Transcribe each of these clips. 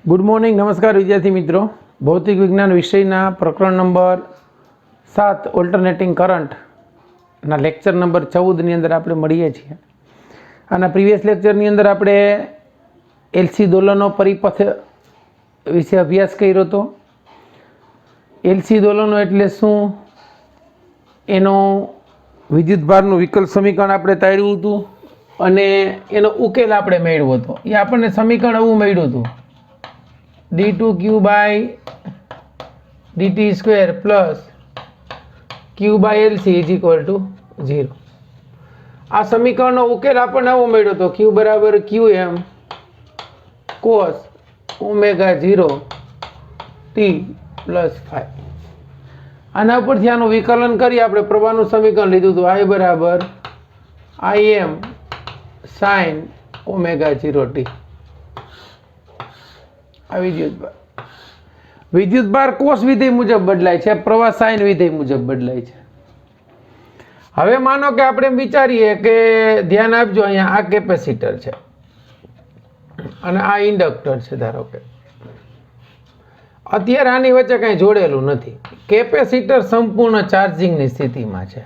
Good morning नमस्कार विद्यार्थी मित्रों। भौतिक विज्ञान विषयना प्रकरण नंबर 7 ऑल्टरनेटिंग करंट ना लेक्चर नंबर 14 ની અંદર આપણે મળીએ છીએ। આના પ્રીવિયસ લેક્ચરની અંદર આપણે એલસી દોલનો પરિપથ વિશે અભ્યાસ કર્યો હતો। એલસી દોલનો એટલે શું, એનો વિદ્યુતભારનું વિકલ સમીકરણ આપણે તાર્યું હતું અને એનો ઉકેલ આપણે મેળવ્યો હતો। એ આપણને સમીકરણ એવું મળ્યું હતું d2q by dt square plus q by lc is equal to 0। આ સમીકરણનો ઉકેલ આપણને એવો મળ્યો હતો q બરાબર qm cos omega 0 t plus 5। આના ઉપરથી આનું વિકલન કરી આપણે પ્રવાહનું સમીકરણ લીધું હતું I બરાબર im sin omega 0 t। આ વિદ્યુતભાર કોસ વિધેય મુજબ બદલાય છે, પ્રવાહ સાઇન વિધેય મુજબ બદલાય છે। હવે માનો કે આપણે વિચારીએ કે ધ્યાન આપજો, અહીંયા આ કેપેસિટર છે અને આ ઇન્ડક્ટર છે। ધારો કે અત્યારે આની વચ્ચે કંઈ જોડેલું નથી, કેપેસિટર સંપૂર્ણ ચાર્જિંગની સ્થિતિમાં છે।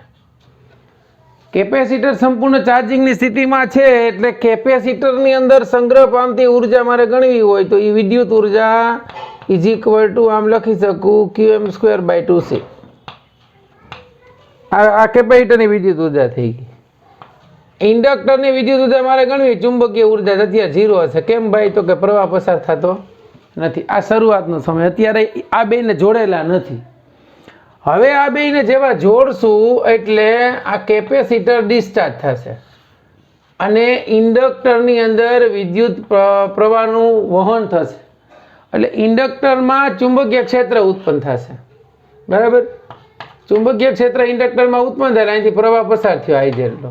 કેપેસિટર સંપૂર્ણ ચાર્જિંગની સ્થિતિમાં છે એટલે કેપેસિટરની અંદર સંગ્રહ પામતી ઉર્જા મારે ગણવી હોય તો એ વિદ્યુત ઉર્જા ઇઝ ઇક્વલ ટુ આમ લખી શકું qm²/2c। આ કેપેસિટરની વિદ્યુત ઉર્જા થઈ ગઈ। ઇન્ડક્ટરની વિદ્યુત ઉર્જા મારે ગણવી, ચુંબકીય ઉર્જા અત્યારે 0 હશે। કેમ ભાઈ? તો કે પ્રવાહ પસાર થતો નથી। આ શરૂઆતનો સમય, અત્યારે આ બેને જોડેલા નથી। હવે આ બેને જેવા જોડશું એટલે આ કેપેસિટર ડિસ્ચાર્જ થશે અને ઇન્ડક્ટરની અંદર વિદ્યુત પ્રવાહનું વહન થશે એટલે ઇન્ડક્ટરમાં ચુંબકીય ક્ષેત્ર ઉત્પન્ન થશે। બરાબર? ચુંબકીય ક્ષેત્ર ઇન્ડક્ટરમાં ઉત્પન્ન થાય, અહીંથી પ્રવાહ પસાર થયો I જેટલો।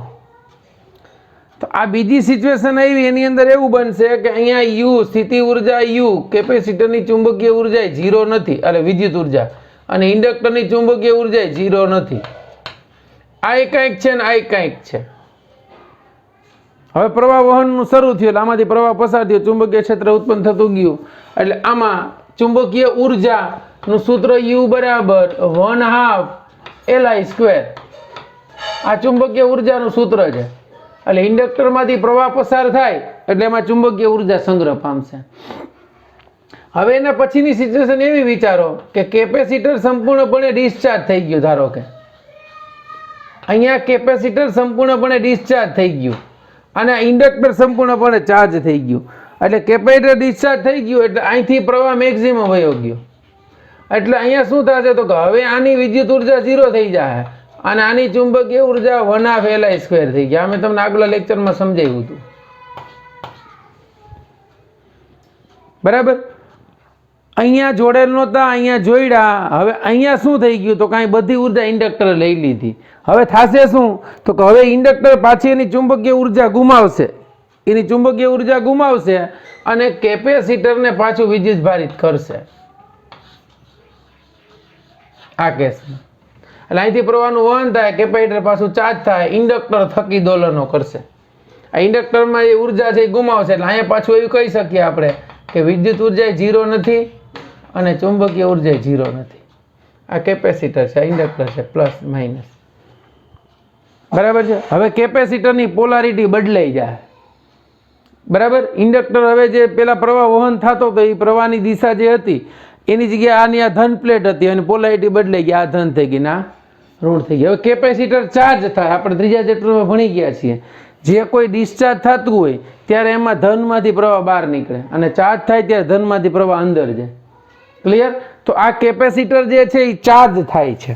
તો આ બીજી સિચ્યુએશન આવી, એની અંદર એવું બનશે કે અહીંયા યુ સ્થિતિ ઉર્જા યુ, કેપેસિટરની ચુંબકીય ઉર્જા 0 નથી એટલે વિદ્યુત ઉર્જા, અને ઇન્ડક્ટરની ચુંબકીય ઉર્જા 0 નથી। આ કંઈક છે ને આ કંઈક છે। હવે પ્રવાહ વહનનું શરૂ થયું એટલે આમાંથી પ્રવાહ પસાર થયો, ચુંબકીય ક્ષેત્ર ઉત્પન્ન થતું ગયું એટલે આમાં ચુંબકીય ઉર્જાનું સૂત્ર U બરાબર 1/2 Li²। આ ચુંબકીય ઉર્જાનું સૂત્ર છે એટલે ઇન્ડક્ટરમાંથી પ્રવાહ પસાર થાય એટલે એમાં ચુંબકીય ઉર્જા સંગ્રહ પામશે। હવે એના પછીની સિચ્યુએશન એવી વિચારો કે કેપેસિટર સંપૂર્ણપણે ડિસ્ચાર્જ થઈ ગયું। ધારો કે અહીંયા કેપેસિટર સંપૂર્ણપણે ડિસ્ચાર્જ થઈ ગયું અને ઇન્ડક્ટર સંપૂર્ણપણે ચાર્જ થઈ ગયું એટલે કેપેસિટર ડિસ્ચાર્જ થઈ ગયું એટલે અહીંથી પ્રવાહ મેક્સિમમ વયો ગયો એટલે અહીંયા શું થશે તો કે હવે આની વિદ્યુત ઉર્જા 0 થઈ જાય અને આની ચુંબકીય ઉર્જા 1/2 Li² થઈ ગયા। અમે તમને આગલા લેક્ચરમાં સમજાવ્યું હતું। બરાબર? અહીંયા જોડેલ નહોતા, અહીંયા જોડ્યા। હવે અહીંયા શું થઈ ગયું તો કાંઈ બધી ઉર્જા ઇન્ડક્ટર લઈ લીધી। હવે થશે શું તો કે હવે ઇન્ડક્ટર પાછી એની ચુંબકીય ઉર્જા ગુમાવશે, એની ચુંબકીય ઉર્જા ગુમાવશે અને કેપેસિટરને પાછું વિદ્યુત ભારિત કરશે આ કેસમાં। એટલે અહીંથી પ્રવાહનું વહન થાય, કેપેસિટર પાછું ચાર્જ થાય, ઇન્ડક્ટર થકી દોલનો કરશે। આ ઇન્ડક્ટરમાં જે ઉર્જા છે એ ગુમાવશે એટલે અહીંયા પાછું એવું કહી શકીએ આપણે કે વિદ્યુત ઉર્જા 0 નથી અને ચુંબકીય ઉર્જા 0 નથી। આ કેપેસિટર છે, ઇન્ડક્ટર છે, પ્લસ માઇનસ। બરાબર છે? હવે કેપેસિટરની પોલારિટી બદલાઈ જાય। બરાબર? ઇન્ડક્ટર હવે જે પેલા પ્રવાહ વહન થતો હતો એ પ્રવાહની દિશા જે હતી એની જગ્યાએ આની આ ધન પ્લેટ હતી અને પોલારિટી બદલાઈ ગઈ, આ ધન થઈ ગઈ ને આ ઋણ થઈ ગઈ। હવે કેપેસિટર ચાર્જ થાય, આપણે ત્રીજા ચેપ્ટરમાં ભણી ગયા છીએ, જે કોઈ ડિસ્ચાર્જ થતું હોય ત્યારે એમાં ધનમાંથી પ્રવાહ બહાર નીકળે અને ચાર્જ થાય ત્યારે ધનમાંથી પ્રવાહ અંદર જાય। ક્લિયર? તો આ કેપેસિટર જે છે એ ચાર્જ થાય છે।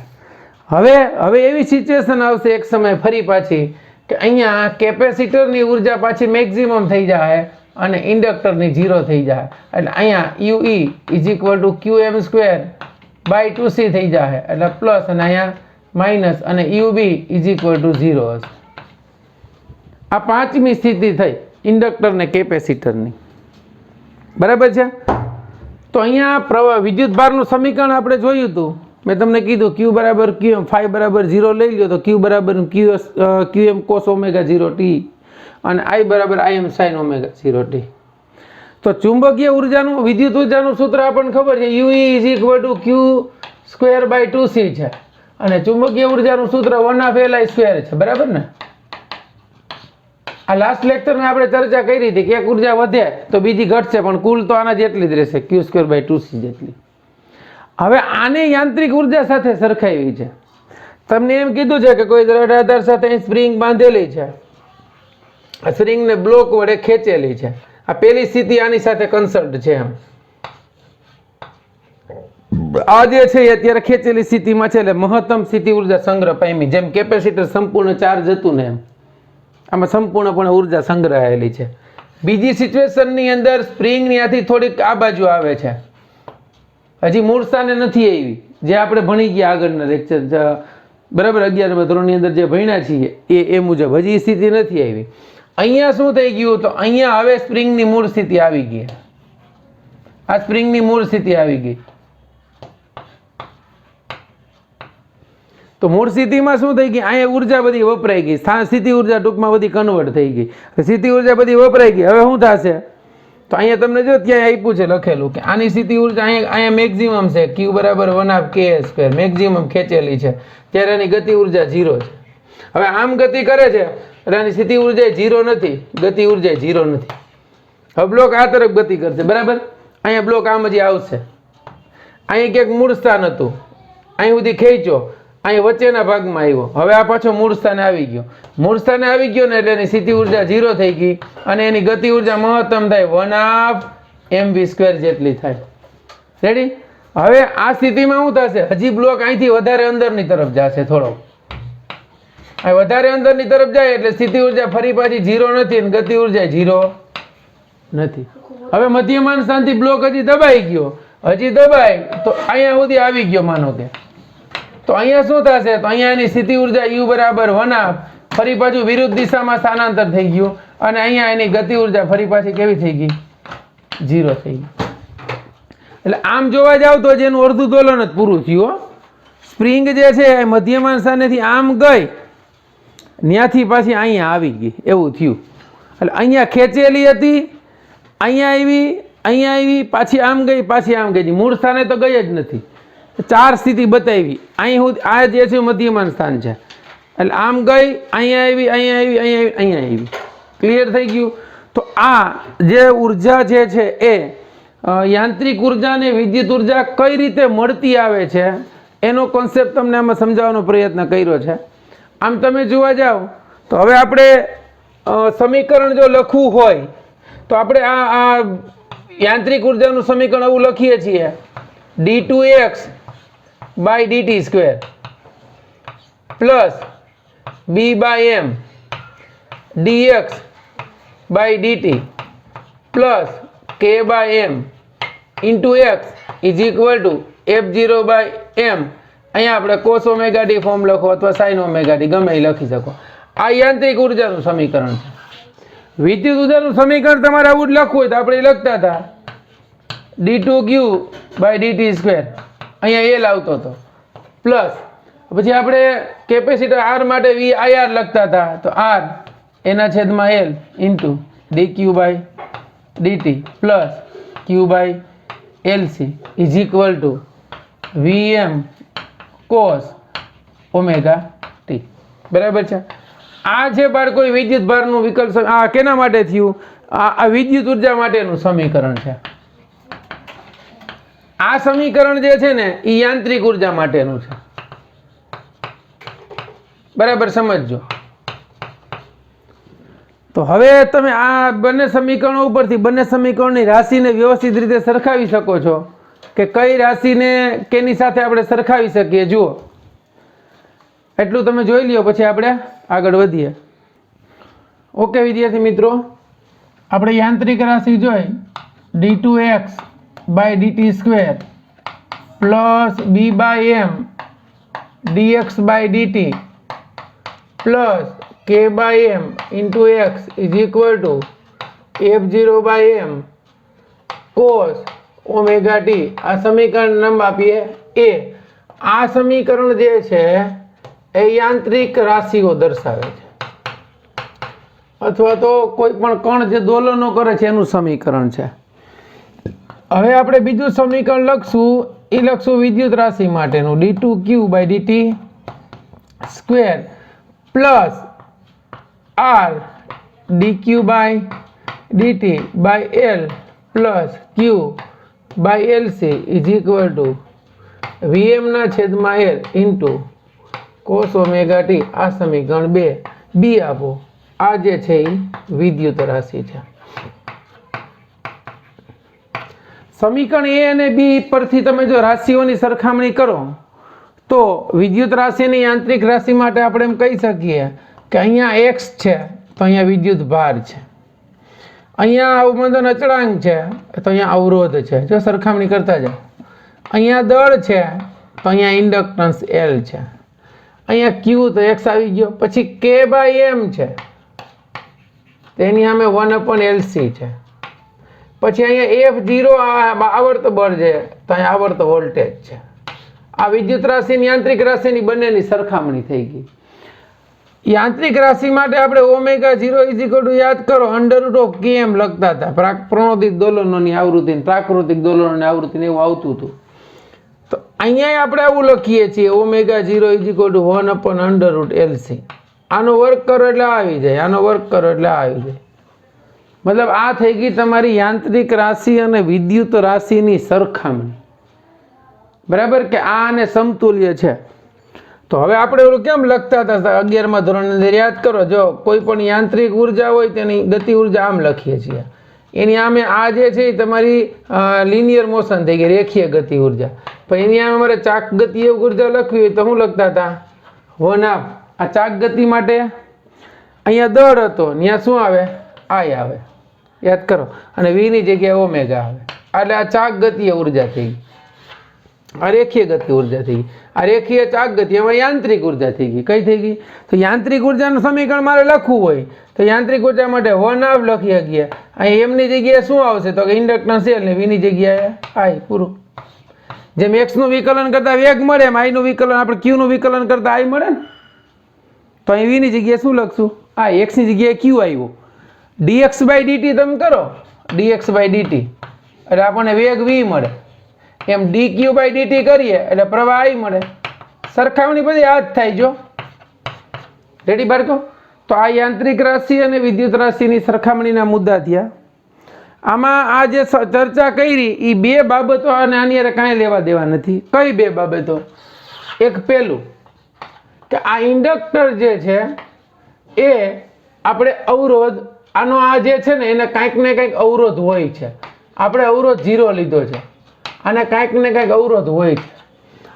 હવે એવી સિચ્યુએશન આવશે એક સમય ફરી પાછી કે અહીંયા કેપેસિટરની ઉર્જા પાછી મેક્સિમમ થઈ જાય અને ઇન્ડક્ટરની 0 થઈ જાય એટલે અહીંયા UE is equal two qm²/2c થઈ જાય એટલે પ્લસ અને અહીંયા માઇનસ અને UB ઇઝ ઇક્વલ ટુ 0 હશે। આ પાંચમી સ્થિતિ થઈ ઇન્ડક્ટર ને કેપેસિટરની। બરાબર છે? તો અહીંયા પ્રવાહ વિદ્યુતભારનું સમીકરણ આપણે જોયું હતું, મેં તમને કીધું q બરાબર qm, phi બરાબર 0 લઈ લ્યો તો q બરાબર qm cos omega 0 t અને I બરાબર im sin omega 0 t। તો ચુંબકીય ઉર્જાનું વિદ્યુત ઉર્જાનું સૂત્ર આપણને ખબર છે UE = Q²/2c છે અને ચુંબકીય ઉર્જાનું સૂત્ર 1/Li² છે, બરાબર ને? આ લાસ્ટ લેક્ચરમાં આપણે ચર્ચા કરી હતી કે એક ઉર્જા વધે તો બીજી ઘટશે, પણ કુલ તો આના જેટલી જ રહેશે, Q²/2c જેટલી. હવે આને યાંત્રિક ઉર્જા સાથે સરખાવી છે. તમને એમ કીધું છે કે કોઈ દ્રઢ આધાર સાથે સ્પ્રિંગ બાંધેલી છે, આ સ્પ્રિંગને બ્લોક વડે ખેંચેલી છે. આ પહેલી સ્થિતિ આની સાથે કન્સલ્ટ છે એમ. આ જે છે એ અત્યારે ખેંચેલી સ્થિતિમાં છે, એટલે મહત્તમ સ્થિતિ ઉર્જા સંગ્રહ પામી. જેમ કેપેસિટર સંપૂર્ણ ચાર્જ હતું ને એમ આમાં સંપૂર્ણપણે ઉર્જા સંગ્રહાયેલી છે. બીજી સિચ્યુએશનની અંદર સ્પ્રિંગની આથી થોડીક આ બાજુ આવે છે, હજી મૂળ સ્થાને નથી આવી, જે આપણે ભણી ગયા આગળના લેક્ચર, બરાબર 11મા ધોરણની અંદર જે ભણ્યા છીએ એ મુજબ હજી સ્થિતિ નથી આવી. અહીંયા શું થઈ ગયું? તો અહીંયા હવે સ્પ્રિંગની મૂળ સ્થિતિ આવી ગઈ. આ સ્પ્રિંગની મૂળ સ્થિતિ આવી ગઈ. તો મૂળ સ્થિતિમાં શું થઈ ગઈ? અહીંયા ઉર્જા બધી વપરાઈ ગઈ, સ્થિતિ ઉર્જા ટૂંકમાં બધી કન્વર્ટ થઈ ગઈ. સ્થિતિ ઉર્જા બધી વપરાઈ ગઈ. હવે શું થશે? તો અહીંયા તમને જો ત્યાં આપ્યું છે લખેલું કે આની સ્થિતિ ઉર્જા અહીંયા મેક્સિમમ છે, Q = 1/Ka², મેક્સિમમ ખેંચેલી છે, ત્યારે એની ગતિ ઉર્જા 0 છે. હવે આમ ગતિ કરે છે એટલે આની સ્થિતિ ઉર્જા 0 નથી, ગતિ ઉર્જા 0 નથી. હવે બ્લોક આ તરફ ગતિ કરશે, બરાબર? અહીંયા બ્લોક આમ જ આવશે. અહીં ક્યાંક મૂળ સ્થાન હતું, અહીં સુધી ખેંચ્યો, અહીં વચ્ચેના ભાગમાં આવ્યો, હવે આ પાછો મૂળ સ્થાને આવી ગયો. મૂળ સ્થાને આવી ગયો ને એટલે એની સ્થિતિ ઉર્જા 0 થઈ ગઈ અને એની ગતિ ઉર્જા મહત્તમ થાય 1/mv² જેટલી થાય. રેડી? હવે આ સ્થિતિમાં શું થશે? હજી બ્લોક અહીંથી વધારે અંદરની તરફ જશે થોડો. આ વધારે અંદરની તરફ જાય એટલે સ્થિતિ ઉર્જા ફરી પાછી 0 નથી અને ગતિ ઉર્જા 0 નથી. હવે મધ્યમાન સ્થાનથી બ્લોક હજી દબાઈ ગયો, હજી દબાય તો અહીંયા સુધી આવી ગયો માનો કે, તો અહીંયા શું થશે? તો અહીંયા એની સ્થિતિ ઉર્જા U = 1/2, ફરી પાછું વિરુદ્ધ દિશામાં સ્થાનાંતર થઈ ગયું અને અહીંયા એની ગતિ ઉર્જા ફરી પાછી કેવી થઈ ગઈ? 0 થઈ ગઈ. એટલે આમ જોવા જાવ તો જેનું અડધું દોલન જ પૂરું થયું. સ્પ્રિંગ જે છે એ મધ્યમાન સ્થાનેથી આમ ગઈ, ત્યાંથી પાછી અહીંયા આવી ગઈ, એવું થયું. એટલે અહીંયા ખેંચેલી હતી, અહીંયા આવી, પાછી આમ ગઈ, પાછી આમ ગઈ, મૂળ સ્થાને તો ગઈ જ નથી. 4 સ્થિતિ બતાવી. અહીં આ જે છે મધ્યમાન સ્થાન છે, એટલે આમ ગઈ, અહીંયા આવી, અહીંયા આવી. ક્લિયર થઈ ગયું? તો આ જે ઉર્જા જે છે એ યાંત્રિક ઉર્જા અને વિદ્યુત ઉર્જા કઈ રીતે મળતી આવે છે એનો કોન્સેપ્ટ તમને આમાં સમજાવવાનો પ્રયત્ન કર્યો છે. આમ તમે જોવા જાઓ તો હવે આપણે સમીકરણ જો લખવું હોય તો આપણે આ યાંત્રિક ઉર્જાનું સમીકરણ એવું લખીએ છીએ, d2x/dt² plus b/m dx/dt plus k/m into x = f0/m. અહીંયા આપણે cos ωt ફોર્મ લખો અથવા sin ωt ગમે એ લખી શકો. આ યાંત્રિક ઉર્જાનું સમીકરણ છે. વિદ્યુત ઉર્જાનું સમીકરણ તમારે આવું જ લખવું હોય તો આપણે લખતા હતા d2q/dt², અહીંયા L આવતો હતો, પ્લસ પછી આપણે કેપેસિટર R માટે VIR લખતા હતા, તો R એના છેદમાં L into dq/dt plus q/LC = Vm cos ωt. બરાબર છે? આ છે બાળકો વિદ્યુત ભારનું વિકલ્પ. આ કેના માટે થયું? આ વિદ્યુત ઉર્જા માટેનું સમીકરણ છે. આ સમીકરણ જે છે ને એ યાંત્રિક ઉર્જા માટેનું છે. બરાબર સમજજો. તો હવે તમે આ બંને સમીકરણો ઉપરથી બંને સમીકરણની રાશિને વ્યવસ્થિત રીતે સરખાવી શકો છો કે કઈ રાશિને કેની સાથે આપણે સરખાવી શકીએ. જુઓ, એટલું તમે જોઈ લ્યો, પછી આપણે આગળ વધીએ. ઓકે વિદ્યાર્થી મિત્રો, આપણે યાંત્રિક રાશિ જોઈ d2x/dt² plus b/m dx/dt plus k/m into x = f0/m cos ωt. આ સમીકરણ નામ આપીએ A. આ સમીકરણ જે છે એ યાંત્રિક રાશિઓ દર્શાવે છે, અથવા તો કોઈ પણ કણ જે દોલનો કરે છે એનું સમીકરણ છે. હવે આપણે બીજું સમીકરણ લખશું, એ લખશું વિદ્યુત રાશિ માટેનું d2q/dt square plus r dq/dt by l plus q/lc is equal to vm ના છેદમાં l into cos omega t. આ સમીકરણ 2 બી આપો. આ જે છે એ વિદ્યુત રાશિ છે. સમીકરણ એ અને બી પરથી તમે જો રાશિઓની સરખામણી કરો તો વિદ્યુત રાશિની યાંત્રિક રાશિ માટે આપણે એમ કહી શકીએ કે અહીંયા x છે તો અહીંયા વિદ્યુત ભાર છે, અહીંયા અવમંદન અચળાંક છે તો અહીંયા અવરોધ છે. જો સરખામણી કરતા જાઓ, અહીંયા દળ છે તો અહીંયા ઇન્ડક્ટન્સ L છે, અહીંયા Q તો x આવી ગયો, પછી K/M છે તેની સામે 1/LC છે, પછી અહીંયા F0 આવર્ત બળ છે તો અહીંયા આવર્ત વોલ્ટેજ છે. આ વિદ્યુત રાશિની યાંત્રિક રાશિની બંનેની સરખામણી થઈ ગઈ. યાંત્રિક રાશિ માટે આપણે ω0 યાદ કરો, √km લખતા હતા. પ્રણોદિત દોલનોની આવૃત્તિ, પ્રાકૃતિક દોલનોની આવૃત્તિ એવું આવતું હતું. તો અહીંયા આપણે આવું લખીએ છીએ ω0 1/√LC. આનો વર્ગ કરો એટલે આવી જાય, આનો વર્ગ કરો એટલે આવી જાય. મતલબ આ થઈ ગઈ તમારી યાંત્રિક રાશિ અને વિદ્યુત રાશિની સરખામણી. બરાબર કે આ અને સમતુલ્ય છે. તો હવે આપણે ઓલું કેમ લખતા હતા 11મા ધોરણની અંદર યાદ કરો, જો કોઈ પણ યાંત્રિક ઉર્જા હોય તેની ગતિ ઉર્જા આમ લખીએ છીએ, એની આમે આ જે છે એ તમારી લિનિયર મોશન થઈ ગઈ, રેખીય ગતિ ઉર્જા. પણ એની આમે અમારે ચાક ગતિય ઉર્જા લખવી હોય તો શું લખતા હતા? 1/2. આ ચાક ગતિ માટે અહીંયા દળ હતો, ત્યાં શું આવે? I આવે, યાદ કરો, અને v ની જગ્યાએ ઓમેગા આવે. એટલે આ ચાક ગતિય ઉર્જા થઈ ગઈ, આ રેખીય ગતિ ઉર્જા થઈ ગઈ. આ રેખીય ચાક ગતિ એમાં યાંત્રિક ઉર્જા થઈ ગઈ. કઈ થઈ ગઈ? તો યાંત્રિક ઉર્જાનું સમીકરણ મારે લખવું હોય તો યાંત્રિક ઉર્જા માટે 1/2 લખી શકીએ. અહીં એમની જગ્યાએ શું આવશે? તો કે ઇન્ડક્ટન્સ L ને v ની જગ્યાએ I. પૂરું. જેમ x નું વિકલન કરતા વેગ મળે એમ I નું વિકલન, આપણે q નું વિકલન કરતા I મળે ને. તો અહીં v ની જગ્યાએ શું લખશું? I. x ની જગ્યાએ q આવ્યું. dx/dt તમે કરો, dx/dt એટલે આપણને વેગ v મળે. એમ dq/dt કરીએ એટલે પ્રવાહ I મળે. સરખામણી બધી આ જ થાય. જો રેડી બાળકો? તો આ યાંત્રિક રાશિ અને વિદ્યુત રાશિની સરખામણીના મુદ્દા થયા. આમાં આ જે ચર્ચા કરી એ બે બાબતો અને આની હારે કાંઈ લેવા દેવા નથી. કઈ બે બાબતો? એક પેલું કે આ ઇન્ડક્ટર જે છે એ આપણે અવરોધ, આનો આ જે છે ને એને કાંઈક ને કાંઈક અવરોધ હોય છે. આપણે અવરોધ 0 લીધો છે, અને કાંઈક ને કાંઈક અવરોધ હોય છે.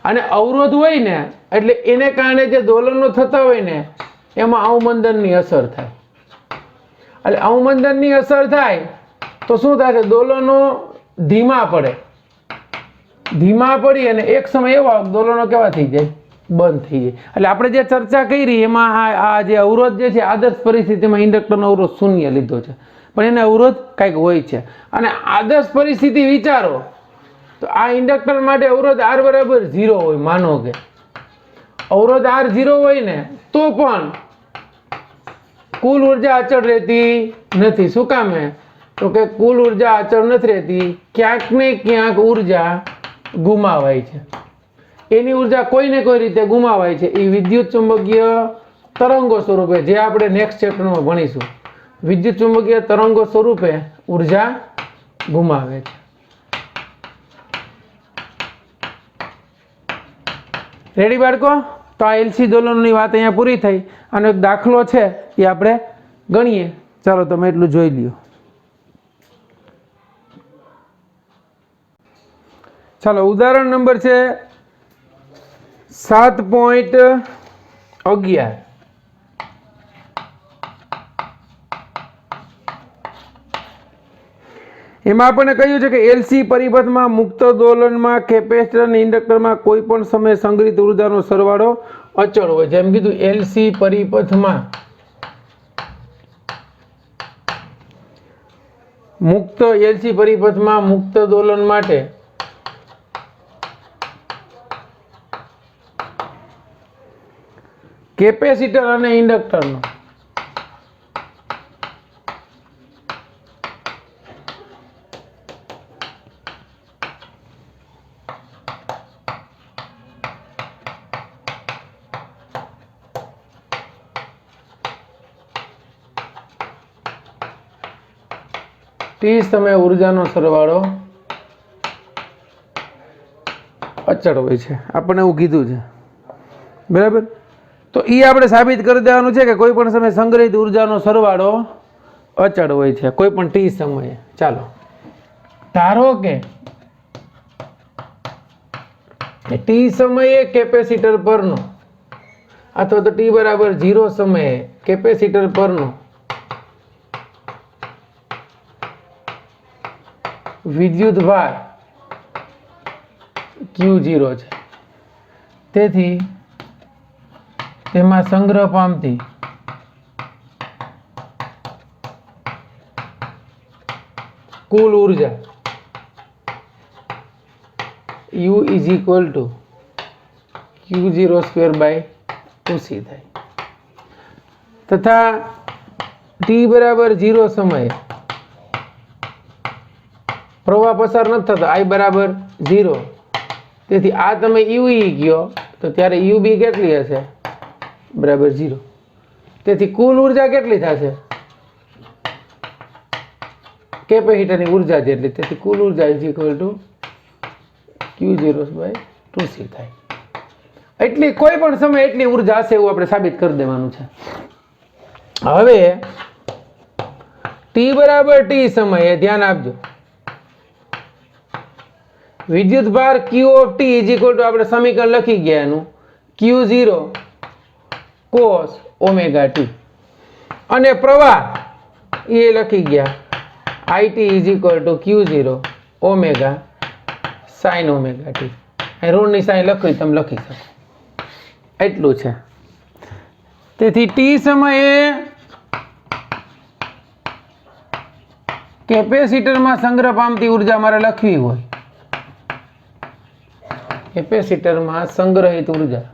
અને અવરોધ હોય ને એટલે એને કારણે જે દોલનો થતા હોય ને એમાં અવમંદનની અસર થાય. એટલે અવમંદનની અસર થાય તો શું થાય? દોલનો ધીમા પડે, ધીમા પડી અને એક સમય એવો દોલનો કેવા થઈ જાય? બંધ થઈ જાય. એટલે આપણે જે ચર્ચા કરી એમાં આ જે અવરોધ જે છે આદર્શ પરિસ્થિતિમાં ઇન્ડક્ટરનો અવરોધ 0 લીધો છે, પણ એને અવરોધ કંઈક હોય છે. અને આદર્શ પરિસ્થિતિ વિચારો તો આ ઇન્ડક્ટર માટે અવરોધ R બરાબર 0 હોય. માનો કે અવરોધ R 0 હોય ને તો પણ કુલ ઉર્જા અચળ રહેતી નથી. શું કામે? તો કે કુલ ઉર્જા અચળ નથી રહેતી, ક્યાંક ને ક્યાંક ઉર્જા ગુમાવાય છે. એની ઉર્જા કોઈ ને કોઈ રીતે ગુમાવાય છે. એ વિદ્યુત ચુંબકીય તરંગો સ્વરૂપે, જે આપણે નેક્સ્ટ ચેપ્ટરમાં ભણીશું, વિદ્યુત ચુંબકીય તરંગો સ્વરૂપે ઉર્જા ગુમાવે છે. રેડી બાળકો? તો આ LC દોલનોની વાત અહીંયા પૂરી થઈ. આનો એક દાખલો છે એ આપણે ગણીએ. ચાલો તમે એટલું જોઈ લ્યો. ચાલો ઉદાહરણ નંબર છે 7.11. એમાં આપણને કહ્યું છે કે LC પરિપથમાં મુક્ત દોલનમાં કેપેસિટર અને ઇન્ડક્ટરમાં કોઈ પણ સમયે સંગ્રહિત ઉર્જાનો સરવાળો અચળ હોય છે. એમ કીધું LC પરિપથમાં LC પરિપથમાં મુક્ત દોલન માટે કેપેસિટર અને ઇન્ડક્ટરનો ટી સમય ઉર્જાનો સરવાળો અચળ હોય છે, આપણને એવું કીધું છે, બરાબર. તો એ આપણે સાબિત કરી દેવાનું છે કે કોઈ પણ સમયે સંગ્રહિત ઉર્જાનો સરવાળો અચળ હોય છે, કોઈ પણ ટી સમયે. ચાલો, ધારો કે ટી સમયે કેપેસિટર પરનો અથવા તો ટી બરાબર 0 સમયે કેપેસિટર પરનો વિદ્યુત ભાર Q0 છે. તેથી તેમાં સંગ્રહ પામતી કુલ ઉર્જા U is equal to Q02/2C થાય. તથા ટી બરાબર 0 સમયે પ્રવાહ પસાર નથી થતો, I બરાબર 0. તેથી આ તમે UE ગયો તો ત્યારે UB કેટલી હશે? બરાબર 0. તેથી કુલ ઉર્જા કેટલી થશે? કેપેસિટરની ઉર્જા જેટલી. તેથી કુલ ઉર્જા ઇઝ ઇક્વલ ટુ Q0/2C થાય. એટલી કોઈ પણ સમય એટલી ઉર્જા હશે એવું આપણે સાબિત કરી દેવાનું છે. હવે ટી બરાબર ટી સમયે ધ્યાન આપજો, વિદ્યુત ભાર Q of T is equal two આપણે સમીકરણ લખી ગયા એનું Q0 cos ઓમેગા T, અને પ્રવાહ એ લખી ગયા IT is equal two Q0 omega sin omega T. અહીં ઋણની સાઈન લખી તમે લખી શકો, એટલું છે. તેથી ટી સમયે કેપેસિટરમાં સંગ્રહ પામતી ઉર્જા મારે લખવી હોય, કેપેસિટરમાં સંગ્રહિત ઉર્જા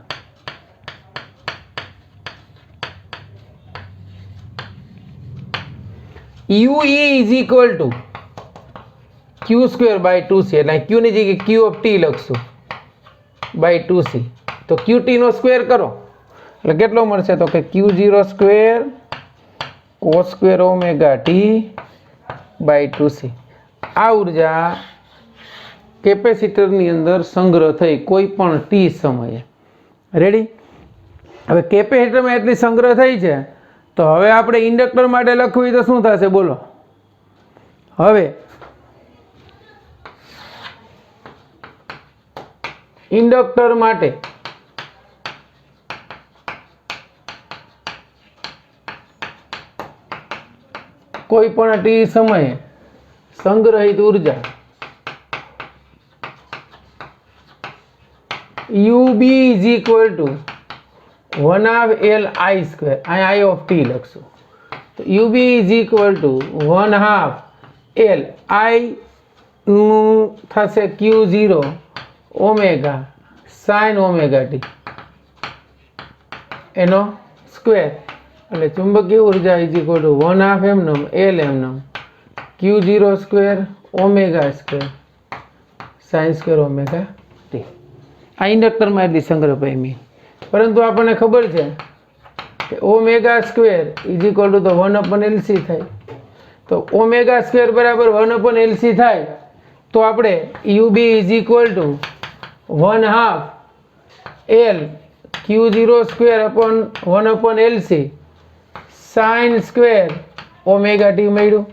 UE is equal to Q2/2C, એટલે Q ની જગ્યાએ Q of T લખશું by 2C. તો QT નો સ્ક્વેર કરો એટલે કેટલો મળશે? તો કે Q0² cos² omega T by 2C. આ ઉર્જા કેપેસિટરની અંદર સંગ્રહ થઈ કોઈ પણ ટી સમયે. રેડી? હવે કેપેસિટરમાં એટલી સંગ્રહ થઈ છે, તો હવે આપણે ઇન્ડક્ટર માટે લખવી તો શું થશે બોલો? હવે ઇન્ડક્ટર માટે કોઈ પણ ટી સમયે સંગ્રહિત ઉર્જા UB is equal to 1/2 Li². અહીં I of T લખશું. તો UB is equal to 1/2 Li નું થશે Q0 omega sin omega T એનો સ્ક્વેર, એટલે ચુંબકીય ઉર્જા ઇઝ ઇક્વલ ટુ 1/2 એમનેમ L એમનેમ Q0² ઓમેગા² sin² ઓમેગા T. આ ઇન્ડક્ટરમાં એટલી સંગ્રહ પામી. પરંતુ આપણને ખબર છે કે ઓમેગા² ઇઝ ઇક્વલ ટુ તો 1/LC થાય. તો ઓમેગા² બરાબર 1/LC થાય તો આપણે UB is equal two 1/2 L Q0² 1/LC sin² omega T મળ્યું.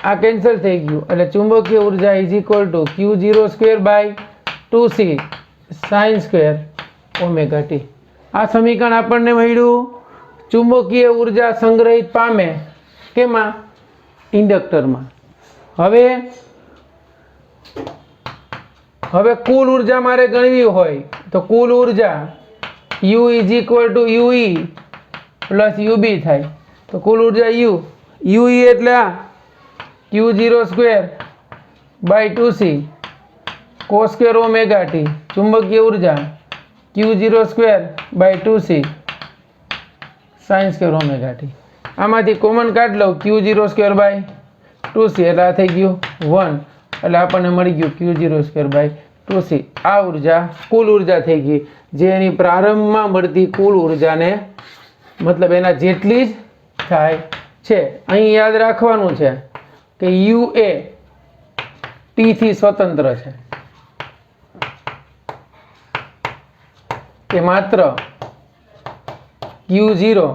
આ કેન્સલ થઈ ગયું એટલે ચુંબકીય ઉર્જા is equal two Q0²/2C sin² omega T. આ સમીકરણ આપણને મળ્યું ચુંબકીય ઉર્જા સંગ્રહિત પામે કેમાં? ઇન્ડક્ટરમાં. હવે કુલ ઉર્જા મારે ગણવી હોય તો કુલ ઉર્જા U is equal two UE plus UB થાય. તો કુલ ઉર્જા UE એટલે આ Q0²/2C cos² ઓમેગા T, ચુંબકીય ઉર્જા Q0²/2C sin² ઓમેગા T. આમાંથી કોમન કાઢ લઉં Q0²/2C એટલે આ થઈ ગયું 1, એટલે આપણને મળી ગયું Q0²/2C. આ ઉર્જા કુલ ઉર્જા થઈ ગઈ, જે એની પ્રારંભમાં મળતી કુલ ઉર્જાને મતલબ એના જેટલી જ થાય છે. અહીં યાદ રાખવાનું છે કે યુ એ ટી થી સ્વતંત્ર છે કે માત્ર Q0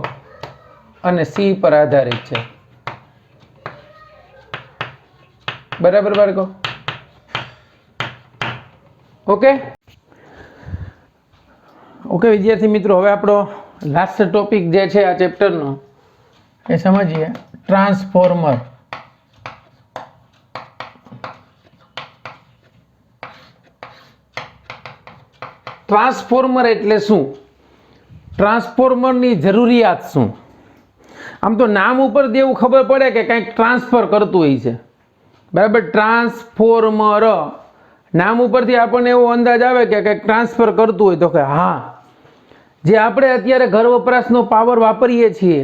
અને C પર આધારિત છે. બરાબર બાળકો? ઓકે ઓકે વિદ્યાર્થી મિત્રો, હવે આપણો લાસ્ટ ટોપિક જે છે આ ચેપ્ટરનો એ સમજીએ. ટ્રાન્સફોર્મર. ટ્રાન્સફોર્મર એટલે શું? ટ્રાન્સફોર્મરની જરૂરિયાત શું? આમ તો નામ ઉપરથી એવું ખબર પડે કે કંઈક ટ્રાન્સફર કરતું હોય છે. બરાબર? ટ્રાન્સફોર્મર નામ ઉપરથી આપણને એવો અંદાજ આવે કે કંઈક ટ્રાન્સફર કરતું હોય. તો કે હા, જે આપણે અત્યારે ઘર વપરાશનો પાવર વાપરીએ છીએ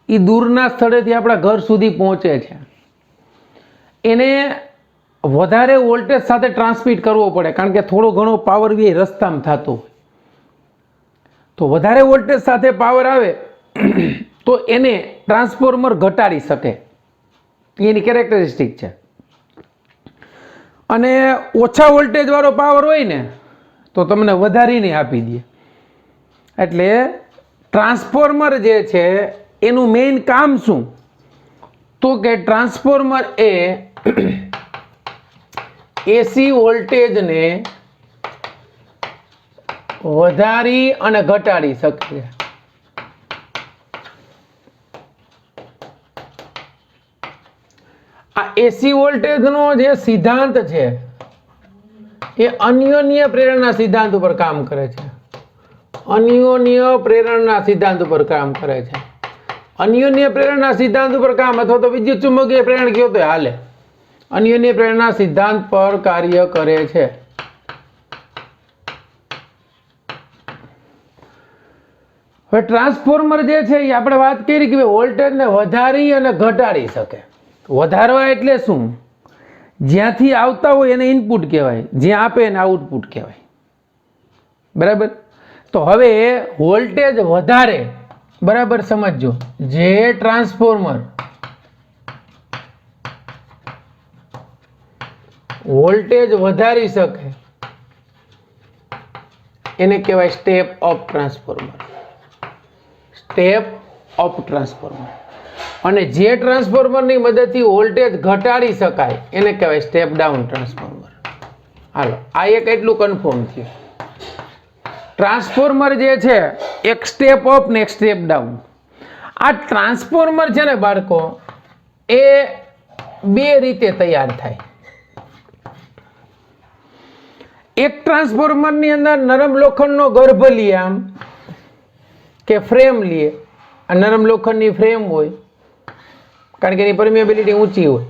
એ દૂરના સ્થળેથી આપણા ઘર સુધી પહોંચે છે. એને વધારે વોલ્ટેજ સાથે ટ્રાન્સમિટ કરવો પડે, કારણ કે થોડો ઘણો પાવર વ્યય રસ્તામાં થતો હોય. તો વધારે વોલ્ટેજ સાથે પાવર આવે તો એને ટ્રાન્સફોર્મર ઘટાડી શકે, એની કેરેક્ટરિસ્ટિક છે. અને ઓછા વોલ્ટેજ વાળો પાવર હોય ને તો તમને વધારીને આપી દે. એટલે ટ્રાન્સફોર્મર જે છે એનું મેઇન કામ શું? તો કે ટ્રાન્સફોર્મર એ એસી વોલ્ટેજને વધારી અને ઘટાડી શકે. આ એસી વોલ્ટેજનો જે સિદ્ધાંત છે એ અન્યોન્ય પ્રેરણા સિદ્ધાંત ઉપર કામ કરે છે. અન્યોન્ય પ્રેરણા સિદ્ધાંત ઉપર કામ કરે છે. અન્યોન્ય પ્રેરણા સિદ્ધાંત ઉપર કામ, અથવા તો વિદ્યુત ચુંબકીય પ્રેરણ કયો તો હાલે, અન્યોન્ય પ્રેરણા સિદ્ધાંત પર કાર્ય કરે છે. હવે ટ્રાન્સફોર્મર જે છે એ આપણે વાત કરી કે વોલ્ટેજને વધારી અને ઘટાડી શકે. વધારવા એટલે શું? જ્યાંથી આવતા હોય એને ઇનપુટ કહેવાય, જ્યાં આપે એને આઉટપુટ કહેવાય. બરાબર? તો હવે વોલ્ટેજ વધારે, બરાબર સમજો, જે ટ્રાન્સફોર્મર વોલ્ટેજ વધારી શકે એને કહેવાય step up transformer. Step up transformer. અને જે ટ્રાન્સફોર્મરની મદદથી વોલ્ટેજ ઘટાડી શકાય એને કહેવાય સ્ટેપ ડાઉન ટ્રાન્સફોર્મર. હાલો, આ એક એટલું કન્ફર્મ થયું. ટ્રાન્સફોર્મર જે છે એક સ્ટેપ અપ ને એક સ્ટેપ ડાઉન. આ ટ્રાન્સફોર્મર છે ને બાળકો, એ બે રીતે તૈયાર થાય. એક ટ્રાન્સફોર્મરની અંદર નરમ લોખંડનો ગર્ભ લઈએ, આમ કે ફ્રેમ લઈએ. આ નરમ લોખંડની ફ્રેમ હોય, કારણ કે એની પરમિએબિલિટી ઊંચી હોય.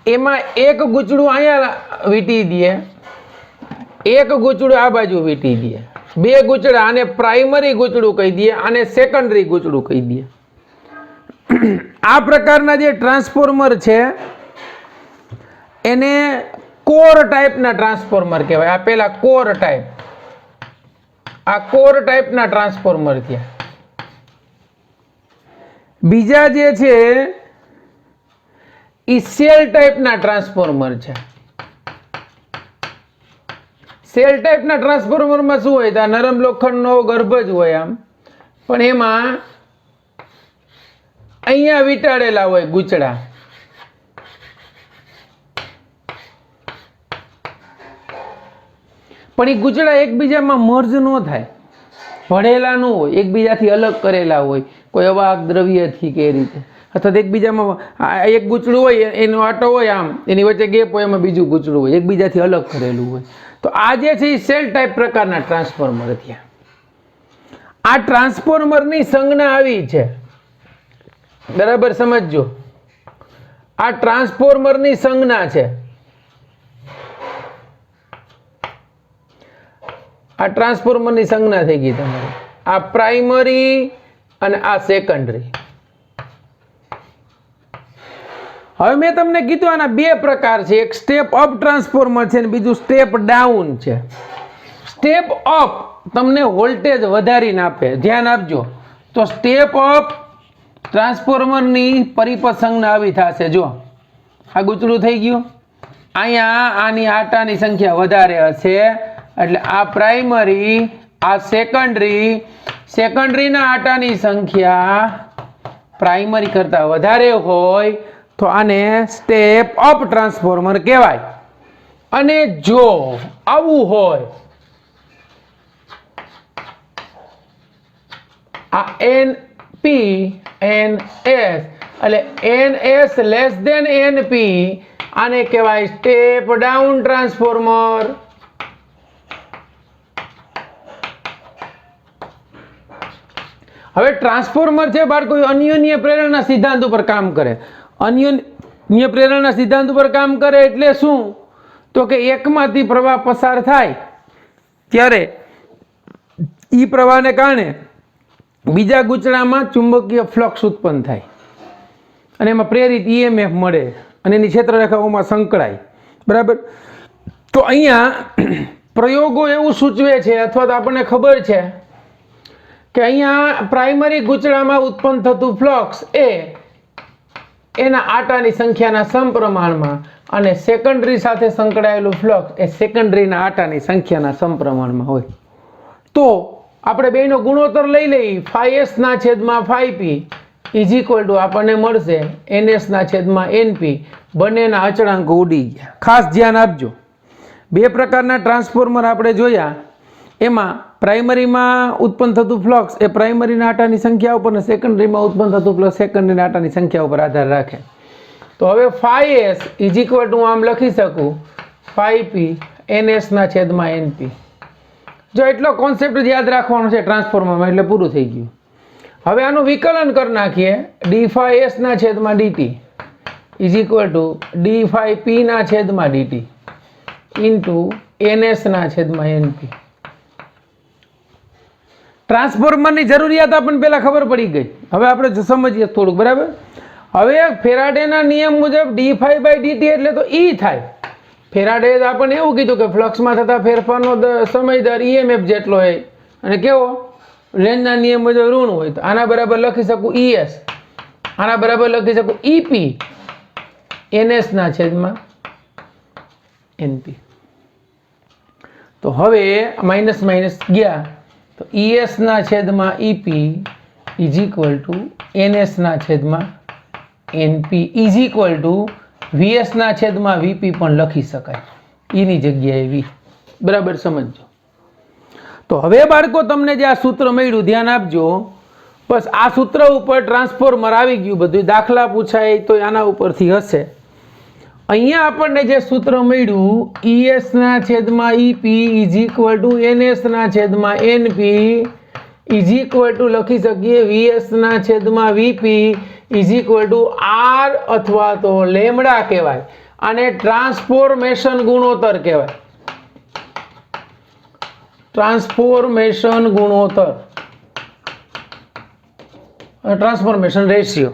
એમાં એક ગૂંચળું અહીંયા વીંટી દે, એક ગૂંચળું આ બાજુ વીંટી દે. બે ગૂંચળા, આને પ્રાઇમરી ગૂંચળું કહી દે, આને સેકન્ડરી ગૂંચળું કહી દે. આ પ્રકારના જે ટ્રાન્સફોર્મર છે એને કોર ટાઈપના ટ્રાન્સફોર્મર કહેવાય. આ પેલા કોર ટાઈપ, આ કોર ટાઈપના ટ્રાન્સફોર્મર થયા. બીજા જે છે એ સેલ ટાઈપના ટ્રાન્સફોર્મર છે. સેલ ટાઈપના ટ્રાન્સફોર્મરમાં શું હોય? તો નરમ લોખંડનો ગર્ભ જ હોય આમ, પણ એમાં અહીંયા વીંટાળેલા હોય ગૂંચળા. પણ એ ગૂંચળા એકબીજામાં મર્જ ન થાય, ભળેલા ન હોય, એકબીજાથી અલગ કરેલા હોય, કોઈ અવાહક દ્રવ્યથી કે રીતે, અથવા એકબીજામાં એક ગૂંચળું હોય એનો આટો હોય આમ, એની વચ્ચે ગેપ હોય, એમાં બીજું ગૂંચળું હોય, એકબીજાથી અલગ કરેલું હોય. તો આ જે છે એ સેલ ટાઈપ પ્રકારના ટ્રાન્સફોર્મર થયા. આ ટ્રાન્સફોર્મરની સંજ્ઞા આવી છે, બરાબર સમજજો. આ ટ્રાન્સફોર્મરની સંજ્ઞા છે. આ ટ્રાન્સફોર્મરની સંજ્ઞા થઈ ગઈ તમારી. આ પ્રાઇમરી અને આ સેકન્ડરી. હવે મેં તમને કીધું આના બે પ્રકાર છે. એક સ્ટેપ અપ ટ્રાન્સફોર્મર છે અને બીજું સ્ટેપ ડાઉન છે. સ્ટેપ અપ તમને વોલ્ટેજ વધારીને આપે, ધ્યાન આપજો. તો સ્ટેપ અપ ટ્રાન્સફોર્મરની પરિપથ સંજ્ઞા આવી થશે. જો આ ગૂંચળું થઈ ગયું. અહીંયા આની આટાની સંખ્યા વધારે હશે એટલે આ પ્રાઇમરી, આ સેકન્ડરી. સેકન્ડરીના આટાની સંખ્યા પ્રાઇમરી કરતાં વધારે હોય તો આને સ્ટેપ અપ ટ્રાન્સફોર્મર કહેવાય. અને જો આવું હોય, આ NP NS એટલે NS લેસ ધેન NP, આને કહેવાય સ્ટેપ ડાઉન ટ્રાન્સફોર્મર. હવે ટ્રાન્સફોર્મર છે બાળકો અન્યોન્ય પ્રેરણા સિદ્ધાંત ઉપર કામ કરે. અન્યોન્ય પ્રેરણા સિદ્ધાંત ઉપર કામ કરે એટલે શું? તો કે એકમાંથી પ્રવાહ પસાર થાય ત્યારે ઈ પ્રવાહને કારણે બીજા ગૂંચળામાં ચુંબકીય ફ્લક્સ ઉત્પન્ન થાય અને એમાં પ્રેરિત EMF મળે અને એની ક્ષેત્રરેખાઓમાં સંકળાય. બરાબર. તો અહીંયા પ્રયોગો એવું સૂચવે છે અથવા તો આપણને ખબર છે કે અહીંયા પ્રાઇમરી ગૂંચળામાં ઉત્પન્ન થતું ફ્લક્સ એ એના આટાની સંખ્યાના સમપ્રમાણમાં અને સેકન્ડરી સાથે સંકળાયેલું ફ્લક્સ એ સેકન્ડરીના આટાની સંખ્યાના સમપ્રમાણમાં હોય. તો આપણે બેનો ગુણોત્તર લઈ લઈએ. φs ના છેદમાં φp ઇઝ ઇક્વલ ટુ આપણને મળશે ns ના છેદમાં np. બંનેના અચળાંકો ઉડી ગયા. ખાસ ધ્યાન આપજો. બે પ્રકારના ટ્રાન્સફોર્મર આપણે જોયા. એમાં પ્રાઇમરીમાં ઉત્પન્ન થતું ફ્લક્સ એ પ્રાઇમરીના આટાની સંખ્યા ઉપર અને સેકન્ડરીમાં ઉત્પન્ન થતું ફ્લક્સ સેકન્ડરીના આટાની સંખ્યા ઉપર આધાર રાખે. તો હવે φs ઇઝ ઇક્વલ ટુ આમ લખી શકું φp ns ના છેદમાં np. જો એટલો કોન્સેપ્ટ જ યાદ રાખવાનો છે ટ્રાન્સફોર્મરમાં એટલે પૂરું થઈ ગયું. હવે આનું વિકલન કરી નાખીએ. dφs ના છેદમાં dt is equal two dφp ના છેદમાં dt ઇન્ટુ ns ના છેદમાં np. ટ્રાન્સફોર્મરની જરૂરિયાત આપણને પહેલા ખબર પડી ગઈ. હવે આપણે સમજીએ થોડુંક. બરાબર. હવે ફેરાડેના નિયમ મુજબ dφ/dt એટલે તો E થાય. ફેરાડે આપણને એવું કીધું કે ફ્લક્સમાં થતા ફેરફારનો સમય દર EMF જેટલો હોય અને કેવો લેન્ઝના નિયમ મુજબ ઋણ હોય. તો આના બરાબર લખી શકું ES, આના બરાબર લખી શકું EP NS ના છેદમાં NP. તો હવે માઇનસ માઇનસ ગયા તો ES ના છેદમાં EP is equal two NS ના છેદમાં NP is equal two VS ના છેદમાં VP પણ લખી શકાય. એની જગ્યાએ V. બરાબર સમજો. તો હવે બાળકો તમને જે આ સૂત્ર મળ્યું ધ્યાન આપજો. બસ આ સૂત્ર ઉપર ટ્રાન્સફોર્મર આવી ગયું. બધું દાખલા પૂછાય તો આના ઉપરથી હશે. અહીંયા આપણને જે સૂત્ર મળ્યું ES ના છેદમાં EP is equal two NS ના છેદમાં NP ઇઝ ઇક્વલ ટુ લખી શકીએ VS ના છેદમાં VP is equal two R અથવા તો લેમડા કહેવાય. આને ટ્રાન્સફોર્મેશન ગુણોત્તર કહેવાય. ટ્રાન્સફોર્મેશન ગુણોત્તર, ટ્રાન્સફોર્મેશન રેશિયો.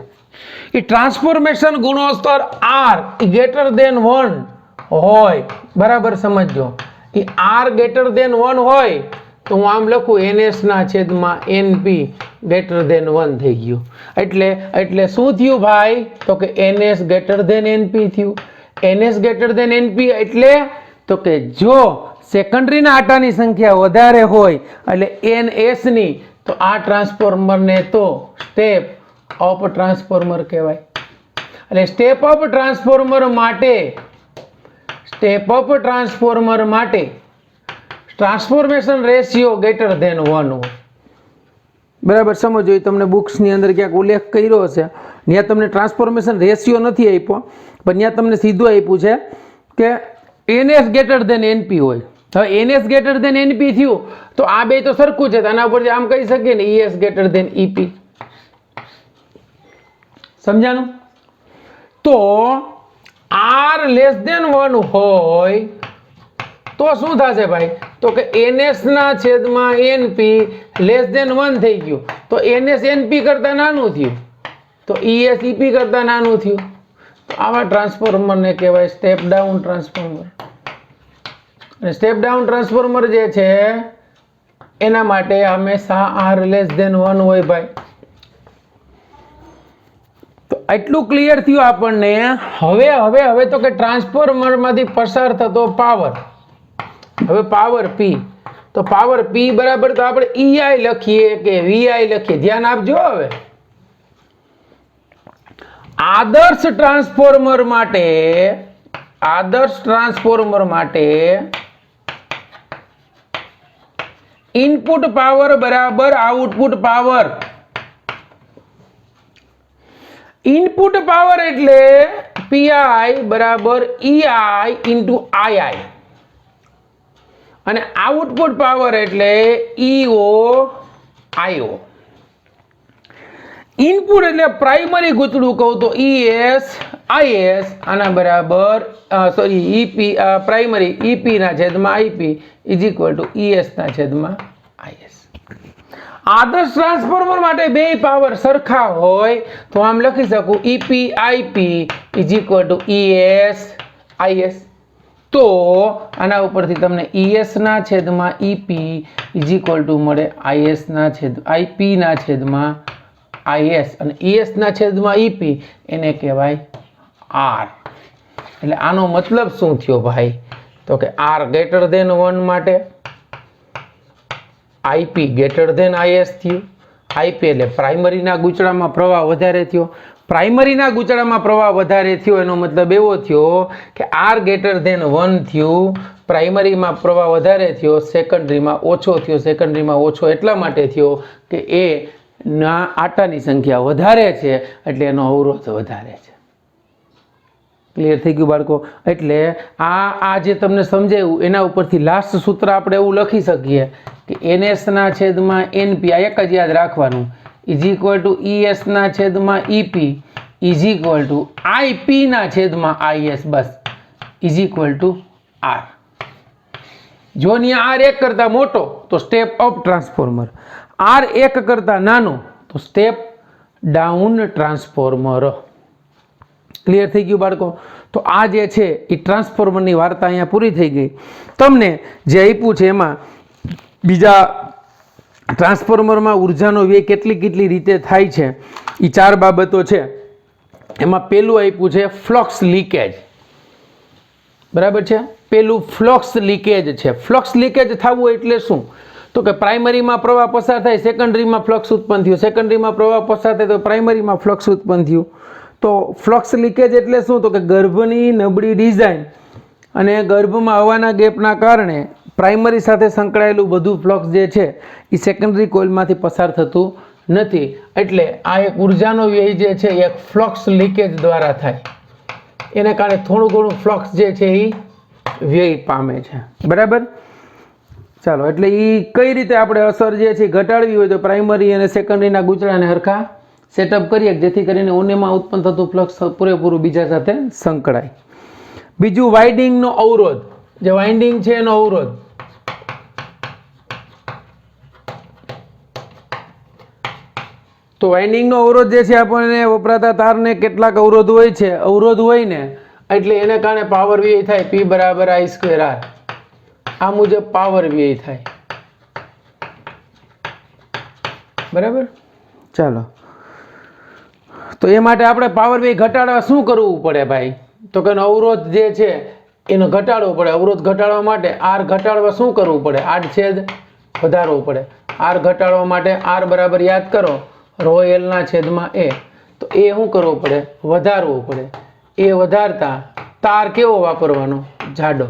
એ ટ્રાન્સફોર્મેશન ગુણોત્તર R ગ્રેટર ધેન 1 હોય. બરાબર સમજો. એ R ગ્રેટર ધેન 1 હોય તો હું આમ લખું NS ના છેદમાં NP ગ્રેટર ધેન 1 થઈ ગયું. એટલે શું થયું ભાઈ? તો કે NS ગ્રેટર ધેન NP થયું. NS ગ્રેટર ધેન NP એટલે તો કે જો સેકન્ડરીના આટાની સંખ્યા વધારે હોય એટલે NS ની, તો આ ટ્રાન્સફોર્મરને તો સ્ટેપ અપ ટ્રાન્સફોર્મર કહેવાય. એટલે સ્ટેપ અપ ટ્રાન્સફોર્મર માટે ટ્રાન્સફોર્મેશન રેશિયો ગ્રેટર ધેન 1 હોય. બરાબર સમજો. તમને બુક્સની અંદર ક્યાંક ઉલ્લેખ કર્યો હશે. ત્યાં તમને ટ્રાન્સફોર્મેશન રેશિયો નથી આપ્યો પણ ત્યાં તમને સીધું આપ્યું છે કે NS ગ્રેટર ધેન NP હોય. હવે NS ગ્રેટર ધેન NP થયું તો આ બે તો સરખું છે. આના ઉપરથી આમ કહી શકીએ ને ES ગ્રેટર ધેન EP. સમજાણું? તો R લેસ ધેન 1 હોય તો શું થશે ભાઈ? તો કે NS ના છેદમાં NP લેસ ધેન 1 થઈ ગયું. તો NS NP કરતા નાનું થયું તો ES EP કરતા નાનું થયું. તો આવા ટ્રાન્સફોર્મરને કહેવાય સ્ટેપ ડાઉન ટ્રાન્સફોર્મર. અને સ્ટેપ ડાઉન ટ્રાન્સફોર્મર જે છે એના માટે હંમેશા R લેસ ધેન 1 હોય ભાઈ. તો એટલું ક્લિયર થયું આપણને. હવે હવે હવે તો કે ટ્રાન્સફોર્મરમાંથી પસાર થતો પાવર, હવે પાવર P, તો પાવર P બરાબર તો આપણે EI લખીએ કે VI લખીએ, ધ્યાન આપજો. હવે આદર્શ ટ્રાન્સફોર્મર માટે ઇનપુટ પાવર બરાબર આઉટપુટ પાવર. ઇનપુટ પાવર એટલે PI બરાબર EI ઇન્ટુ II, અને આઉટપુટ પાવર એટલે EO IO. ઇનપુટ એટલે પ્રાઇમરી ગૂંચળું કહું તો ES IS આના બરાબર EP પ્રાઇમરી EP ના છેદમાં IP is equal two ES ના છેદમાં IS. આદર્શ ટ્રાન્સફોર્મર માટે બે પાવર સરખા હોય તો આમ લખી શકું EP IP is equal two ES IS. તો આના ઉપરથી તમને ES ના છેદમાં EP ઇઝ ઇક્વલ ટુ મળે IS ના છેદ IP ના છેદમાં IS, અને ES ના છેદમાં EP એને કહેવાય R. એટલે આનો મતલબ શું થયો ભાઈ? તો કે R ગ્રેટર ધેન 1 માટે IP ગ્રેટર ધેન IS થયું. IP એટલે પ્રાઇમરીના ગૂંચળામાં પ્રવાહ વધારે થયો. પ્રાઇમરીના ગૂંચળામાં પ્રવાહ વધારે થયો એનો મતલબ એવો થયો કે R ગ્રેટર ધેન 1 થયું. પ્રાઇમરીમાં પ્રવાહ વધારે થયો, સેકન્ડરીમાં ઓછો થયો. સેકન્ડરીમાં ઓછો એટલા માટે થયો કે એ ના આટાની સંખ્યા વધારે છે એટલે એનો અવરોધ વધારે છે. ક્લિયર થઈ ગયું બાળકો? એટલે આ જે તમને સમજાયું એના ઉપરથી લાસ્ટ સૂત્ર આપણે એવું લખી શકીએ કે NS ના છેદમાં NP, આ એક જ યાદ રાખવાનું, ઇઝ ઇક્વલ ટુ ES ના છેદમાં EP is equal two IP ના છેદમાં IS, bus is equal two R. જો અહીંયા R 1 કરતા મોટો તો સ્ટેપ અપ ટ્રાન્સફોર્મર, R 1 કરતા નાનો તો સ્ટેપ ડાઉન ટ્રાન્સફોર્મર. ક્લિયર થઈ ગયું બાળકો? તો આ જે છે એ ટ્રાન્સફોર્મરની વાર્તા અહીંયા પૂરી થઈ ગઈ. તમને જે આપ્યું છે એમાં બીજા ટ્રાન્સફોર્મરમાં ઉર્જાનો વ્યય કેટલી રીતે થાય છે એ 4 બાબતો છે. એમાં પહેલું આપ્યું છે ફ્લક્સ લીકેજ. બરાબર છે? પેલું ફ્લક્સ લીકેજ છે. ફ્લક્સ લીકેજ થવું એટલે શું? તો કે પ્રાઇમરીમાં પ્રવાહ પસાર થાય, સેકન્ડરીમાં ફ્લક્સ ઉત્પન્ન થયું. સેકન્ડરીમાં પ્રવાહ પસાર થાય તો પ્રાઇમરીમાં ફ્લક્સ ઉત્પન્ન થયું. તો ફ્લક્સ લીકેજ એટલે શું? તો કે ગર્ભની નબળી ડિઝાઇન અને ગર્ભમાં હવાના ગેપના કારણે પ્રાઇમરી સાથે સંકળાયેલું બધું ફ્લક્સ જે છે એ સેકન્ડરી કોઇલમાંથી પસાર થતું નથી. એટલે આ એક ઉર્જાનો વ્યય જે છે એક ફ્લક્સ લીકેજ દ્વારા થાય. એને કારણે થોડું ઘણું ફ્લક્સ જે છે એ વ્યય પામે છે. બરાબર? ચાલો, એટલે એ કઈ રીતે આપણે અસર જે છે ઘટાડવી હોય તો પ્રાઇમરી અને સેકન્ડરીના ગૂંચળાને હરખા સેટઅપ કરીએ જેથી કરીને ઓનેમાં ઉત્પન્ન થતું ફ્લક્સ પૂરેપૂરું બીજા સાથે સંકળાય. બીજું વાઇન્ડિંગનો અવરોધ. જે વાઇન્ડિંગ છે એનો અવરોધ. તો વાઇન્ડિંગનો અવરોધ જે છે આપણને વપરાતા તારને કેટલાક અવરોધ હોય છે. અવરોધ હોય ને એટલે એને કારણે પાવર વ્યય થાય P બરાબર I² R. આ મુજબ પાવર વ્યય થાય. બરાબર? ચાલો, તો એ માટે આપણે પાવર વ્યય ઘટાડવા શું કરવું પડે ભાઈ? તો કે અવરોધ જે છે એનો ઘટાડવો પડે. અવરોધ ઘટાડવા માટે R ઘટાડવા શું કરવું પડે? આડછેદ વધારવો પડે. R ઘટાડવા માટે R બરાબર યાદ કરો ρl ના છેદમાં A. તો એ શું કરવું પડે? વધારવું પડે. એ વધારતા તાર કેવો વાપરવાનો? જાડો.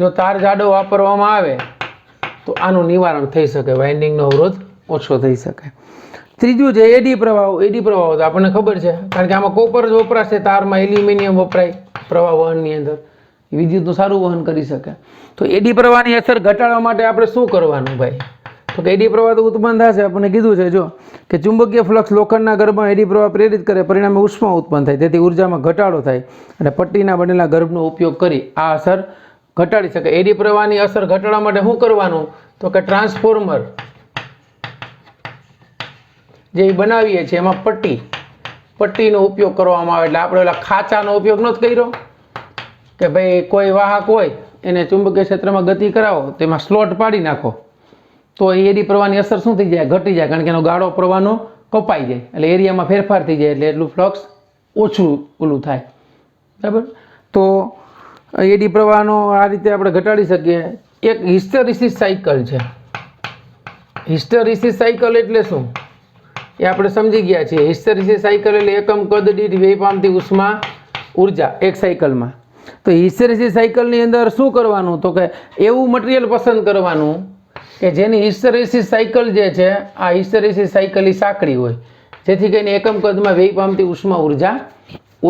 જો તાર જાડો વાપરવામાં આવે તો આનું નિવારણ થઈ શકે, વાઇન્ડિંગનો અવરોધ ઓછો થઈ શકે. ત્રીજું છે એડી પ્રવાહો. એડી પ્રવાહો તો આપણને ખબર છે કારણ કે આમાં કોપર જ વપરાશે, તારમાં એલ્યુમિનિયમ વપરાય પ્રવાહ વહનની અંદર, વિદ્યુતનું સારું વહન કરી શકે. તો એડી પ્રવાહની અસર ઘટાડવા માટે આપણે શું કરવાનું ભાઈ? તો કે એડી પ્રવાહ તો ઉત્પન્ન થશે. આપણને કીધું છે જો કે ચુંબકીય ફ્લક્સ લોખંડના ગર્ભમાં એડી પ્રવાહ પ્રેરિત કરે, પરિણામે ઉષ્મા ઉત્પન્ન થાય, તેથી ઉર્જામાં ઘટાડો થાય અને પટ્ટીના બનેલા ગર્ભનો ઉપયોગ કરી આ અસર ઘટાડી શકે. એડી પ્રવાહની અસર ઘટાડવા માટે શું કરવાનું? તો કે ટ્રાન્સફોર્મર જે બનાવીએ છીએ એમાં પટ્ટીનો ઉપયોગ કરવામાં આવે. એટલે આપણે ઓલા ખાંચાનો ઉપયોગ નથી કર્યો કે ભાઈ કોઈ વાહક હોય એને ચુંબકીય ક્ષેત્રમાં ગતિ કરાવો તેમાં સ્લોટ પાડી નાખો તો એ એડી પ્રવાહની અસર શું થઈ જાય? ઘટી જાય, કારણ કે એનો ગાળો પ્રવાહનો કપાઈ જાય, એટલે એરિયામાં ફેરફાર થઈ જાય, એટલે એટલું ફ્લક્સ ઓછું ઓલું થાય. બરાબર? તો એડી પ્રવાહનો આ રીતે આપણે ઘટાડી શકીએ. એક હિસ્ટેરિસિસ સાયકલ છે. હિસ્ટેરિસિસ સાયકલ એટલે શું એ આપણે સમજી ગયા છીએ. હિસ્ટેરિસિસ સાયકલ એટલે એકમ કદ દીઠ વ્યય પામતી ઉષ્મા ઉર્જા એક સાયકલમાં. તો હિસ્ટેરિસિસ સાયકલની અંદર શું કરવાનું? તો કે એવું મટીરિયલ પસંદ કરવાનું કે જેની હિસ્ટેરિસિસ સાયકલ જે છે, આ હિસ્ટેરિસિસ સાયકલ એ સાંકડી હોય, જેથી કરીને એકમ કદમાં વ્યય પામતી ઉષ્મા ઉર્જા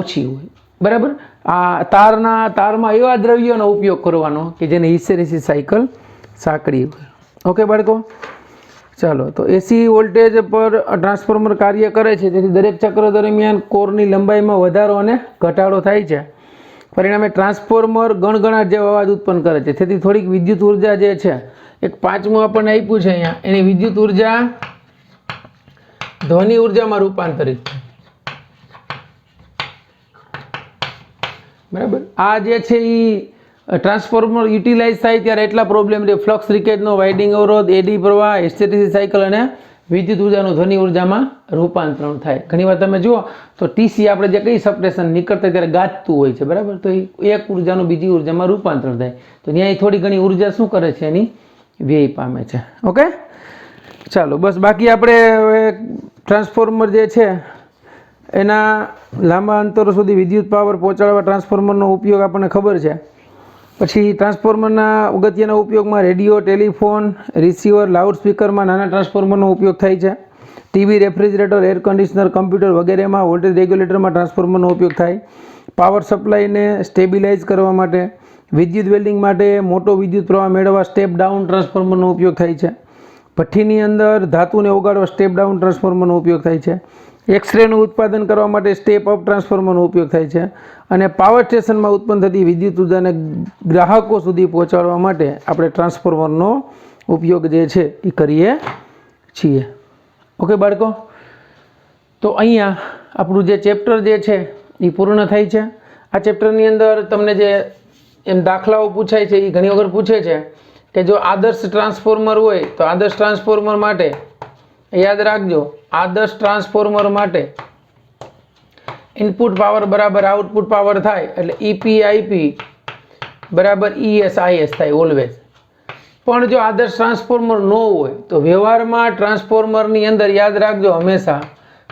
ઓછી હોય. બરાબર? આ તારમાં એવા દ્રવ્યોનો ઉપયોગ કરવાનો કે જેની હિસ્ટેરિસિસ સાયકલ સાંકડી હોય. ઓકે બાળકો, ચાલો. તો એસી વોલ્ટેજ પર ટ્રાન્સફોર્મર કાર્ય કરે છે, તેથી દરેક ચક્ર દરમિયાન કોરની લંબાઈમાં વધારો અને ઘટાડો થાય છે. પરિણામે ટ્રાન્સફોર્મર ગણગણાટ જેવો અવાજ ઉત્પન્ન કરે છે. તેથી થોડીક વિદ્યુત ઉર્જા જે છે, એક પાંચમું આપણને આપ્યું છે અહીંયા, એની વિદ્યુત ઉર્જા ધ્વનિ ઉર્જામાં રૂપાંતરિત થાય. બરાબર? આ જે છે એ ટ્રાન્સફોર્મર યુટિલાઇઝ થાય ત્યારે એટલા પ્રોબ્લેમ રહે: ફ્લક્સ લિકેજનો, વાઇન્ડિંગ અવરોધ, એડી પ્રવાહ, હિસ્ટેરિસિસ સાયકલ અને વિદ્યુત ઉર્જાનું ધ્વનિ ઉર્જામાં રૂપાંતરણ થાય. ઘણીવાર તમે જુઓ તો ટીસી આપણે જે કઈ સબસ્ટેશન નીકળતા ત્યારે ગાજતું હોય છે. બરાબર? તો એક ઉર્જાનું બીજી ઉર્જામાં રૂપાંતરણ થાય, તો ત્યાં થોડી ઘણી ઉર્જા શું કરે છે? એની વ્યય પામે છે. ઓકે, ચાલો. બસ બાકી આપણે હવે ટ્રાન્સફોર્મર જે છે એના લાંબા અંતરો સુધી વિદ્યુત પાવર પહોંચાડવા ટ્રાન્સફોર્મરનો ઉપયોગ આપણને ખબર છે. પછી ટ્રાન્સફોર્મરના અગત્યના ઉપયોગમાં રેડિયો, ટેલિફોન, રિસીવર, લાઉડસ્પીકરમાં નાના ટ્રાન્સફોર્મરનો ઉપયોગ થાય છે. TV, refrigerator, air conditioner, computer વગેરેમાં વોલ્ટેજ રેગ્યુલેટરમાં ટ્રાન્સફોર્મરનો ઉપયોગ થાય. પાવર સપ્લાયને સ્ટેબિલાઇઝ કરવા માટે, વિદ્યુત વેલ્ડિંગ માટે મોટો વિદ્યુત પ્રવાહ મેળવવા સ્ટેપ ડાઉન ટ્રાન્સફોર્મરનો ઉપયોગ થાય છે. ભઠ્ઠીની અંદર ધાતુને ઓગાળવા સ્ટેપ ડાઉન ટ્રાન્સફોર્મરનો ઉપયોગ થાય છે. એક્સરેનું ઉત્પાદન કરવા માટે સ્ટેપ અપ ટ્રાન્સફોર્મરનો ઉપયોગ થાય છે. અને પાવર સ્ટેશનમાં ઉત્પન્ન થતી વિદ્યુત ઉર્જાને ગ્રાહકો સુધી પહોંચાડવા માટે આપણે ટ્રાન્સફોર્મરનો ઉપયોગ જે છે એ કરીએ છીએ. ઓકે બાળકો, તો અહીંયા આપણું જે ચેપ્ટર જે છે એ પૂર્ણ થાય છે. આ ચેપ્ટરની અંદર તમને જે એમ દાખલાઓ પૂછાય છે એ ઘણી વખત પૂછે છે કે જો આદર્શ ટ્રાન્સફોર્મર હોય તો આદર્શ ટ્રાન્સફોર્મર માટે યાદ રાખજો, આદર્શ ટ્રાન્સફોર્મર માટે ઇનપુટ પાવર બરાબર આઉટપુટ પાવર થાય, એટલે EPIP બરાબર ESIS થાય ઓલવેઝ. પણ જો આદર્શ ટ્રાન્સફોર્મર ન હોય તો વ્યવહારમાં ટ્રાન્સફોર્મરની અંદર યાદ રાખજો હંમેશા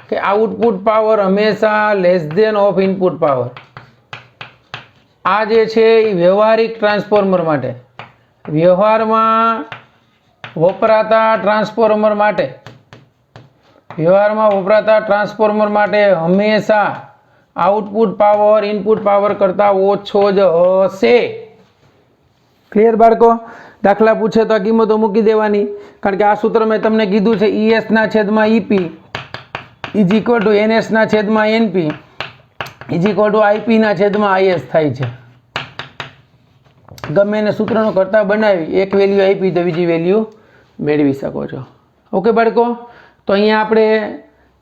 કે આઉટપુટ પાવર હંમેશા less than of input power. આ જે છે એ વ્યવહારિક ટ્રાન્સફોર્મર માટે, વ્યવહારમાં વપરાતા ટ્રાન્સફોર્મર માટે હંમેશા આઉટપુટ પાવર ઇનપુટ પાવર કરતાં ઓછો જ હશે. ક્લિયર બાળકો? દાખલા પૂછે તો આ કિંમતો મૂકી દેવાની, કારણ કે આ સૂત્ર મેં તમને કીધું છે ES/EP is equal two NS/NP is equal two IP/IS થાય છે. ગમે એને સૂત્રનો કરતા બનાવી એક વેલ્યુ આપી તો બીજી વેલ્યુ મેળવી શકો છો. ઓકે બાળકો, તો અહીંયા આપણે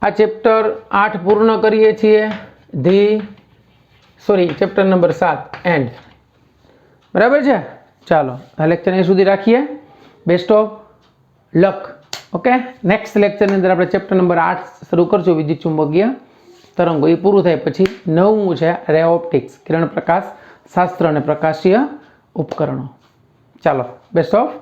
આ ચેપ્ટર 8 પૂર્ણ કરીએ છીએ. Chapter number 7 end. બરાબર છે? ચાલો, આ લેક્ચર અહીં સુધી રાખીએ. Best of luck. Okay, next લેક્ચરની અંદર આપણે ચેપ્ટર નંબર 8 શરૂ કરશું, વિદ્યુત ચુંબકીય તરંગો. એ પૂરું થાય પછી 9મું છે રે ઓપ્ટિક્સ, કિરણ પ્રકાશ શાસ્ત્ર અને પ્રકાશીય ઉપકરણો. ચાલો, બેસ્ટ ઓફ